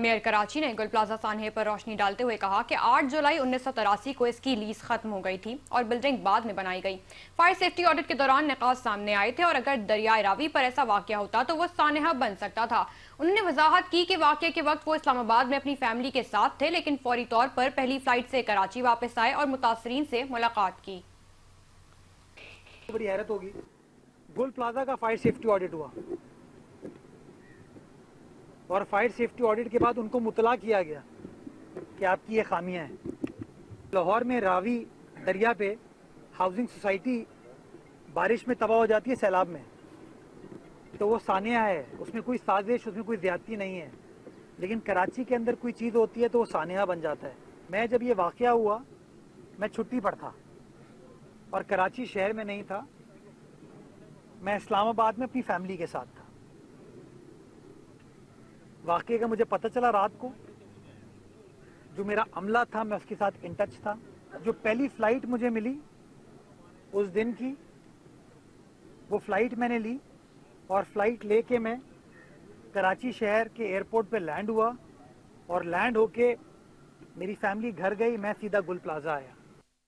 Mayor Karachi ने गुल plaza सानहे पर रोशनी डालते हुए कहा कि 8 जुलाई 1983 को इसकी लीज खत्म हो गई थी और बिल्डिंग बाद में बनाई गई। फायर सेफ्टी ऑडिट के दौरान निकात सामने आए थे और अगर दरियाए रावी पर ऐसा वाकया होता तो वो सानहा बन सकता था। उन्होंने वजाहत की कि वाकये के वक्त वो इस्लामाबाद में अपनी फैमिली के साथ थे, लेकिन फौरी तौर पर पहली फ्लाइट से कराची वापस आए और मुतासरीन से मुलाकात की। बड़ी हैरत होगी, गुल प्लाजा का फायर सेफ्टी ऑडिट हुआ और फायर सेफ्टी ऑडिट के बाद उनको मुतला किया गया कि आपकी ये खामियां हैं। लाहौर में रावी दरिया पे हाउसिंग सोसाइटी बारिश में तबाह हो जाती है सैलाब में, तो वो सानिया है, उसमें कोई साजिश, उसमें कोई ज्यादती नहीं है। लेकिन कराची के अंदर कोई चीज़ होती है तो वो सानिया बन जाता है। मैं जब ये वाकया हुआ मैं छुट्टी पर था और कराची शहर में नहीं था, मैं इस्लामाबाद में अपनी फैमिली के साथ था। वाकये का मुझे पता चला रात को, जो मेरा अमला था मैं उसके साथ इन टच था। जो पहली फ्लाइट मुझे मिली उस दिन की, वो फ्लाइट मैंने ली और फ्लाइट लेके मैं कराची शहर के एयरपोर्ट पे लैंड हुआ और लैंड होके मेरी फैमिली घर गई, मैं सीधा गुल प्लाजा आया।